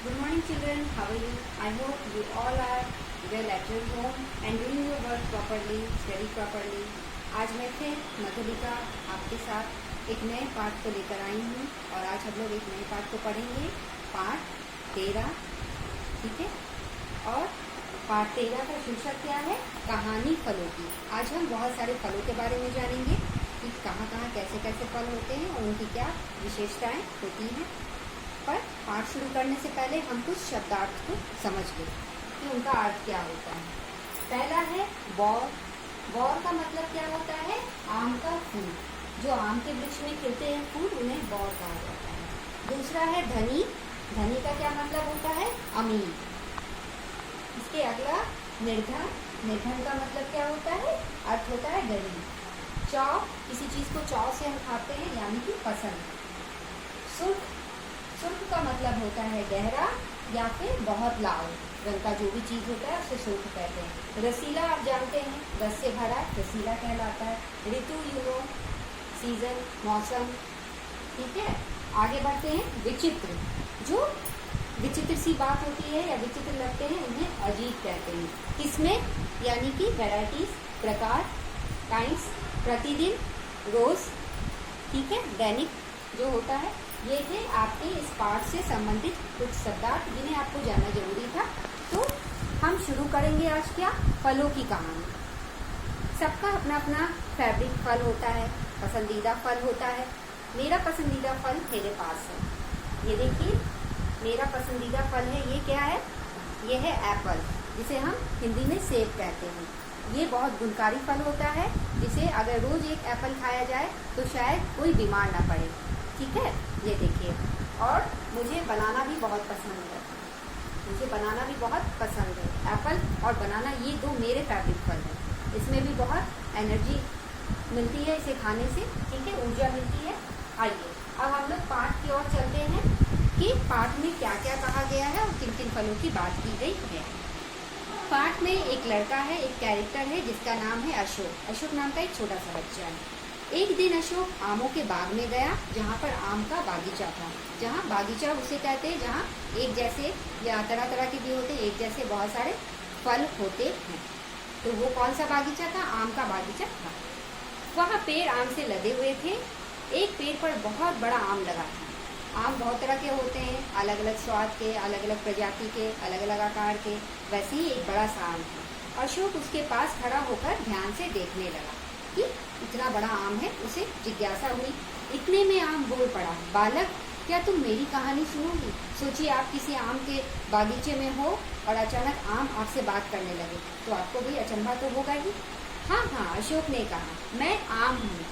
Good morning children, how are you? I hope you all are well at your home and doing your work properly, study properly. आज मैं फिर मधुलिका आपके साथ एक नए पाठ को लेकर आई हूँ और आज हम लोग एक नए पाठ को पढ़ेंगे, पाठ 13, ठीक है। और पाठ 13 का शीर्षक क्या है? कहानी फलों की। आज हम बहुत सारे फलों के बारे में जानेंगे कि कहाँ कहाँ कैसे कैसे फल होते हैं और उनकी क्या विशेषताएं होती हैं। पर पाठ शुरू करने से पहले हम कुछ शब्दार्थ को समझ लें कि उनका अर्थ क्या होता है। पहला है बौर। बौर का मतलब क्या होता है? आम का फूल। जो आम के वृक्ष में खिलते हैं फूल, उन्हें बौर कहा जाता है। दूसरा है धनी। धनी का क्या मतलब होता है? अमीर। इसके अगला निर्धन। निर्धन का मतलब क्या होता है? अर्थ होता है गरीब। चाव, किसी चीज को चाव से हम खाते हैं यानी कि पसंद। सुर्ख, सुर्ख का मतलब होता है गहरा या फिर बहुत लाल रंग का जो भी चीज होता है उसे सुर्ख कहते हैं। रसीला, आप जानते हैं, रस से भरा रसीला कहलाता है। ऋतु, सीजन, मौसम, ठीक है। आगे बढ़ते हैं। विचित्र, जो विचित्र सी बात होती है या विचित्र लगते हैं उन्हें अजीब कहते हैं। किसमें? यानी कि वैराइटीज, प्रकार, काइंड्स, प्रतिदिन, रोज, ठीक है, दैनिक जो होता है। ये थे आपके इस पाठ से संबंधित कुछ शब्दार्थ जिन्हें आपको जानना जरूरी था। तो हम शुरू करेंगे आज क्या? फलों की कहानी। सबका अपना अपना फेवरेट फल होता है, पसंदीदा फल होता है। मेरा पसंदीदा फल मेरे पास है। ये देखिए, मेरा पसंदीदा फल है, ये क्या है? ये है एप्पल, जिसे हम हिंदी में सेब कहते हैं। ये बहुत गुणकारी फल होता है, जिसे अगर रोज एक एप्पल खाया जाए तो शायद कोई बीमार ना पड़े, ठीक है। ये देखिए, और मुझे बनाना भी बहुत पसंद है। मुझे बनाना भी बहुत पसंद है। एप्पल और बनाना, ये दो मेरे फेवरेट फल हैं। इसमें भी बहुत एनर्जी मिलती है इसे खाने से, ठीक है, ऊर्जा मिलती है। आइए अब हम लोग पाठ की ओर चलते हैं कि पाठ में क्या क्या कहा गया है और किन किन फलों की बात की गई है। पाठ में एक लड़का है, एक कैरेक्टर है जिसका नाम है अशोक। अशोक नाम का एक छोटा सा बच्चा है। एक दिन अशोक आमों के बाग में गया, जहाँ पर आम का बागीचा था। जहाँ बागीचा उसे कहते हैं जहाँ एक जैसे या तरह तरह के भी होते, एक जैसे बहुत सारे फल होते हैं। तो वो कौन सा बागीचा था? आम का बागीचा था। वहाँ पेड़ आम से लदे हुए थे। एक पेड़ पर बहुत बड़ा आम लगा था। आम बहुत तरह के होते हैं, अलग अलग स्वाद के, अलग अलग प्रजाति के, अलग अलग आकार के। वैसे ही एक बड़ा सा आम था। अशोक उसके पास खड़ा होकर ध्यान से देखने लगा कि इतना बड़ा आम है। उसे जिज्ञासा हुई। इतने में आम बोल पड़ा, बालक, क्या तुम मेरी कहानी सुनोगी? सोचिए, आप किसी आम के बागीचे में हो और अचानक आम आपसे बात करने लगे तो आपको भी अचंभा तो होगा ही। हाँ हाँ, अशोक ने कहा, मैं आम हूँ।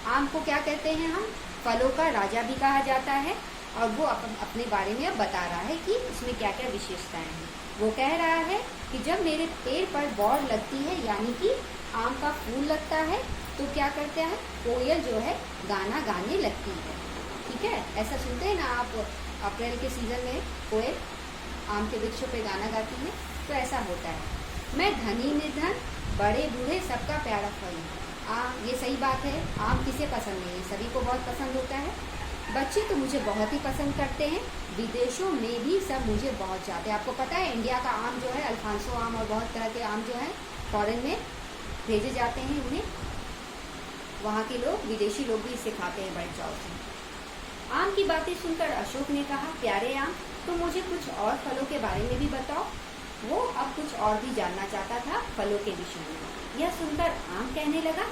आम को क्या कहते हैं हम? फलों का राजा भी कहा जाता है। और वो अपने बारे में अब बता रहा है कि उसमें क्या क्या विशेषताएं हैं। वो कह रहा है कि जब मेरे पेड़ पर बौर लगती है यानी कि आम का फूल लगता है तो क्या करते हैं? कोयल जो है गाना गाने लगती है, ठीक है। ऐसा सुनते हैं ना आप, अप्रैल के सीजन में कोयल आम के वृक्षों पे गाना गाती है, तो ऐसा होता है। मैं धनी निर्धन, बड़े बूढ़े सबका प्यारा फल हूँ। ये सही बात है। आम किसे पसंद नहीं है? सभी को बहुत पसंद होता है। बच्चे तो मुझे बहुत ही पसंद करते हैं। विदेशों में भी सब मुझे बहुत चाहते हैं। आपको पता है इंडिया का आम जो है, अल्फांसो आम और बहुत तरह के आम जो है फॉरेन में भेजे जाते हैं उन्हें। वहाँ के लोग, विदेशी लोग भी इसे खाते हैं बड़े चाव से। आम की बातें सुनकर अशोक ने कहा, प्यारे आम, तो मुझे कुछ और फलों के बारे में भी बताओ। वो अब कुछ और भी जानना चाहता था फलों के विषय में। यह सुनकर आम कहने लगा,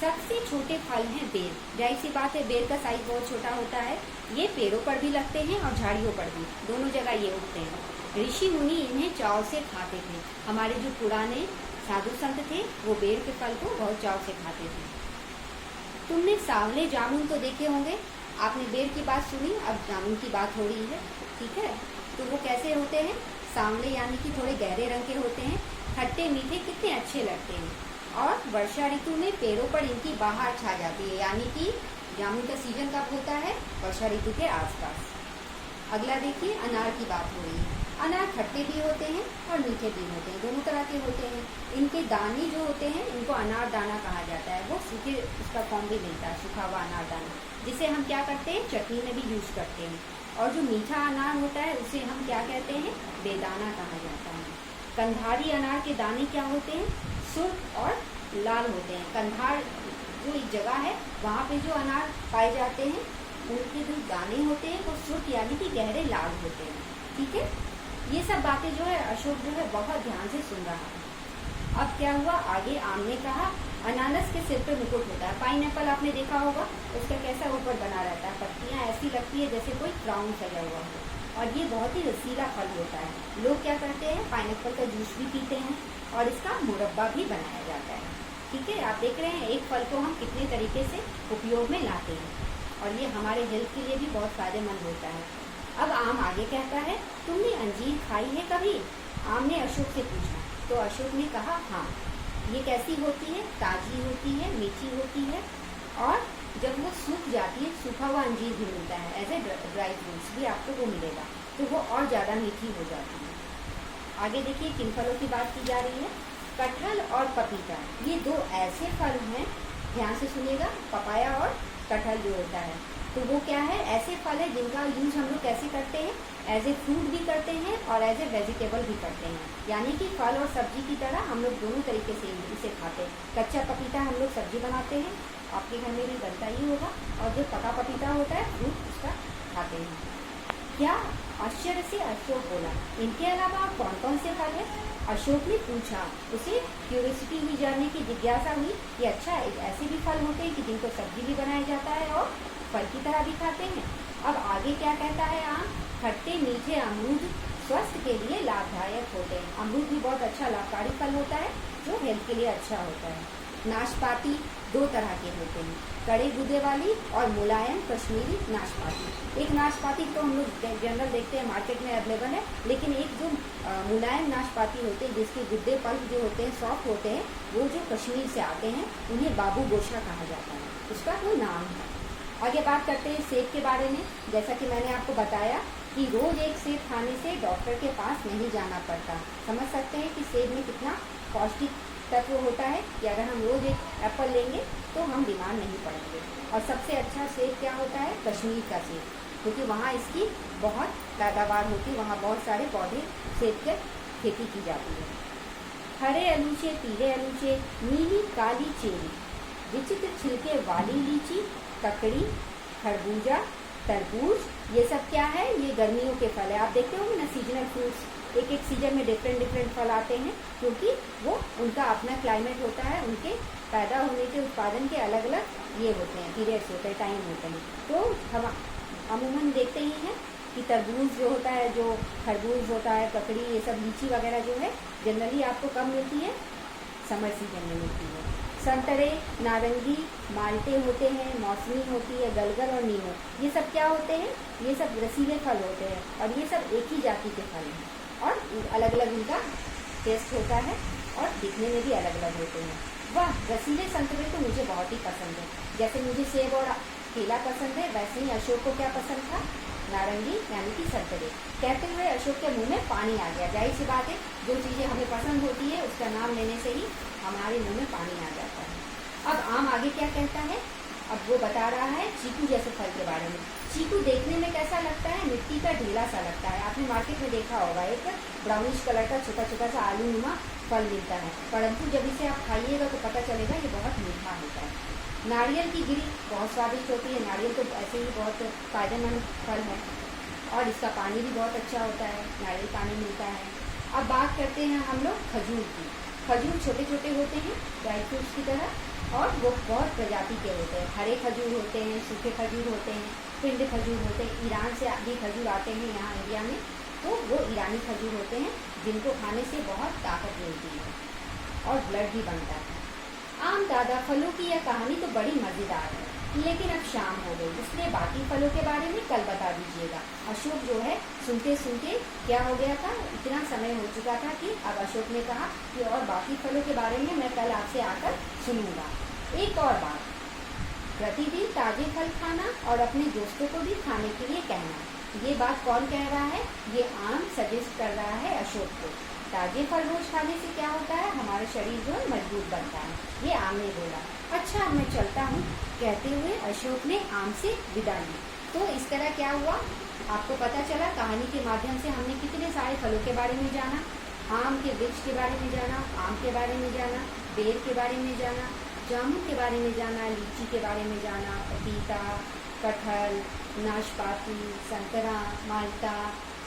सबसे छोटे फल हैं बेर। जाहिर सी बात है, बेर का साइज बहुत छोटा होता है। ये पेड़ों पर भी लगते हैं और झाड़ियों पर भी, दोनों जगह ये उगते हैं। ऋषि मुनि इन्हें चाव से खाते थे। हमारे जो पुराने साधु संत थे वो बेर के फल को बहुत चाव से खाते थे। तुमने सांवले जामुन तो देखे होंगे। आपने बेर की बात सुनी, अब जामुन की बात हो रही है, ठीक है। तो वो कैसे होते हैं? सांवले यानी कि थोड़े गहरे रंग के होते हैं, खट्टे मीठे, कितने अच्छे लगते हैं। और वर्षा ऋतु में पेड़ों पर इनकी बहार छा जाती है, यानी कि जामुन का सीजन कब होता है? वर्षा ऋतु के आसपास। अगला देखिए, अनार की बात हो रही है। अनार खट्टे भी होते हैं और मीठे भी होते हैं, दोनों तरह के होते हैं। इनके दाने जो होते हैं इनको अनार दाना कहा जाता है। वो सूखे उसका फॉर्म भी मिलता है, सूखा हुआ अनार दाना, जिसे हम क्या करते हैं चटनी में भी यूज करते हैं। और जो मीठा अनार होता है उसे हम क्या कहते हैं, बेदाना कहा जाता है। कंधारी अनार के दाने क्या होते हैं, सुर्ख और लाल होते हैं। कंधार जो एक जगह है वहाँ पे जो अनार पाए जाते हैं उनके जो दाने होते हैं वो सुर्ख यानी कि गहरे लाल होते हैं। ठीक है, ये सब बातें जो है अशोक जो है बहुत ध्यान से सुन रहा है। अब क्या हुआ, आगे आम ने कहा अनानास के सिर पे मुकुट होता है। पाइनएप्पल आपने देखा होगा, उसका कैसा ऊपर बना रहता है, पत्तियां ऐसी लगती है जैसे कोई क्राउन सजा हुआ हो, और ये बहुत ही रसीला फल होता है। लोग क्या करते हैं, पाइनएप्पल का जूस भी पीते हैं और इसका मुरब्बा भी बनाया जाता है। ठीक है, आप देख रहे हैं एक फल को हम कितने तरीके से उपयोग में लाते हैं, और ये हमारे हेल्थ के लिए भी बहुत फायदेमंद होता है। अब आम आगे कहता है, तुमने अंजीर खाई है कभी? आम ने अशोक से पूछा। तो अशोक ने कहा हाँ। ये कैसी होती है, ताजी होती है, मीठी होती है, और जब वो सूख जाती है, सूखा हुआ अंजीर भी मिलता है एज ए ड्राई फ्रूट्स भी आपको वो मिलेगा, तो वो और ज़्यादा मीठी हो जाती है। आगे देखिए किन फलों की बात की जा रही है, कटहल और पपीता। ये दो ऐसे फल हैं, ध्यान से सुनिएगा, पपाया और कटहल जो होता है, तो वो क्या है, ऐसे फल है जिनका यूज हम लोग कैसे करते हैं, एज ए फ्रूट भी करते हैं और एज ए वेजिटेबल भी करते हैं। यानी कि फल और सब्जी की तरह हम लोग दोनों तरीके से इसे खाते हैं। कच्चा पपीता हम लोग सब्जी बनाते हैं, आपके घर में भी बनता ही होगा, और जो पका पपीता होता है फ्रूट उसका खाते हैं। क्या आश्चर्य से अशोक बोला, इनके अलावा कौन कौन से फल है? अशोक ने पूछा। उसे क्यूरियोसिटी हुई, जानने की जिज्ञासा हुई कि अच्छा ऐसे भी फल होते हैं कि जिनको सब्जी भी बनाया जाता है और फल की तरह भी खाते हैं। अब आगे क्या कहता है, आम खट्टे मीठे अमरूद स्वास्थ्य के लिए लाभदायक होते हैं। अमरूद भी बहुत अच्छा लाभकारी फल होता है जो हेल्थ के लिए अच्छा होता है। नाशपाती दो तरह के होते हैं, कड़े गूदे वाली और मुलायम कश्मीरी नाशपाती। एक नाशपाती तो हम लोग जनरल देखते हैं मार्केट में अवेलेबल है, लेकिन एक जो मुलायम नाशपाती होते हैं जिसके गुद्दे पल्प जो होते हैं सॉफ्ट होते हैं, वो जो कश्मीर से आते हैं उन्हें बाबू गोशा कहा जाता है, उसका कोई नाम है। आगे बात करते हैं सेब के बारे में। जैसा कि मैंने आपको बताया कि रोज एक सेब खाने से डॉक्टर के पास नहीं जाना पड़ता। समझ सकते हैं कि सेब में कितना पौष्टिक तत्व होता है कि अगर हम रोज एक एप्पल लेंगे तो हम बीमार नहीं पड़ेंगे। और सबसे अच्छा सेब क्या होता है, कश्मीर का सेब, क्योंकि वहाँ इसकी बहुत पैदावार होती है, वहाँ बहुत सारे पौधे सेब के खेती की जाती है। हरे अलूचे, पीले अलूचे, नीली काली चेरी, विचित्र छिलके वाली लीची, ककड़ी, खरबूजा, तरबूज, ये सब क्या है, ये गर्मियों के फल है। आप देखते होंगे ना सीजनल फ्रूट्स, एक एक सीजन में डिफरेंट फल आते हैं, क्योंकि वो उनका अपना क्लाइमेट होता है, उनके पैदा होने के उत्पादन के अलग अलग ये होते हैं, पीरियड्स होते हैं, टाइम होते हैं। तो हम अमूमन देखते ही हैं कि तरबूज जो होता है, जो खरबूज होता है, ककड़ी, ये सब लीची वगैरह जो है जनरली आपको कब मिलती है, समर सीजन में मिलती है। संतरे, नारंगी, माल्टे होते हैं, मौसमी होती है, गलगल और नींबू, ये सब क्या होते हैं, ये सब रसीले फल होते हैं, और ये सब एक ही जाति के फल हैं, और अलग अलग इनका टेस्ट होता है और दिखने में भी अलग अलग होते हैं। वह रसीले संतरे तो मुझे बहुत ही पसंद है। जैसे मुझे सेब और केला पसंद है, वैसे ही अशोक को क्या पसंद था, नारंगी यानी कि संतरे। कहते हुए अशोक के मुंह में पानी आ गया। जाहिर सी बात है, जो चीज़ें हमें पसंद होती है उसका नाम लेने से ही हमारे मुंह में पानी आ जाता है। अब आम आगे क्या कहता है, अब वो बता रहा है चीकू जैसे फल के बारे में। चीकू देखने में कैसा लगता है, मिट्टी का ढेला सा लगता है। आपने मार्केट में देखा होगा, एक ब्राउनिश कलर का छोटा छोटा सा आलू नुमा फल मिलता है, परंतु जब इसे आप खाइएगा तो पता चलेगा ये बहुत मीठा होता है। नारियल की गिरी बहुत स्वादिष्ट होती है। नारियल तो ऐसे ही बहुत फायदेमंद फल है, और इसका पानी भी बहुत अच्छा होता है, नारियल पानी मिलता है। अब बात करते हैं हम लोग खजूर की। खजूर छोटे छोटे होते हैं ड्राई फ्रूट्स की तरह, और वो बहुत प्रजाति के होते हैं। हरे खजूर होते हैं, सूखे खजूर होते हैं, पिंड खजूर होते हैं। ईरान से भी खजूर आते हैं यहाँ इंडिया में, तो वो ईरानी खजूर होते हैं जिनको खाने से बहुत ताकत मिलती है और ब्लड भी बनता है। आम दादा, फलों की यह कहानी तो बड़ी मज़ेदार है, लेकिन अब शाम हो गई, इसलिए बाकी फलों के बारे में कल बता दीजिएगा। अशोक जो है सुनते सुनते क्या हो गया था, इतना समय हो चुका था कि अब अशोक ने कहा कि और बाकी फलों के बारे में मैं कल आपसे आकर सुनूंगा। एक और बात, प्रतिदिन ताजे फल खाना और अपने दोस्तों को भी खाने के लिए कहना, ये बात कौन कह रहा है? ये आम सजेस्ट कर रहा है अशोक को। ताजे फल रोज खाने से क्या होता है? हमारा शरीर जो है मजबूत बनता है। ये आम ने बोला। अच्छा अब मैं चलता हूँ, कहते हुए अशोक ने आम से विदा ली। तो इस तरह क्या हुआ? आपको पता चला कहानी के माध्यम से हमने कितने सारे फलों के बारे में जाना। आम के वृक्ष के बारे में जाना, आम के बारे में जाना, बेर के बारे में जाना, जामुन के बारे में जाना, लीची के बारे में जाना, पपीता, कटहल, नाशपाती, संतरा, माल्टा,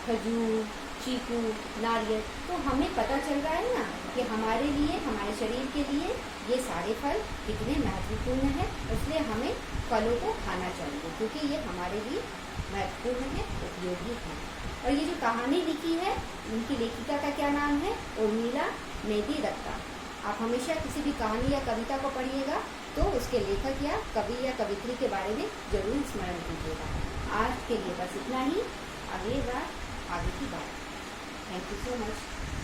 खजूर, चीकू, नारियल। तो हमें पता चल रहा है ना कि हमारे लिए, हमारे शरीर के लिए ये सारे फल कितने महत्वपूर्ण हैं। इसलिए हमें फलों को खाना चाहिए क्योंकि ये हमारे लिए महत्वपूर्ण है, उपयोगी है। और ये जो कहानी लिखी है, उनकी लेखिका का क्या नाम है? उर्मिला मेहदी दत्ता। आप हमेशा किसी भी कहानी या कविता को पढ़िएगा तो उसके लेखक या कवि या कवित्री के बारे में जरूर स्मरण कीजिएगा। आज के लिए बस इतना ही। अगली बार आगे की बात। Thank you so much.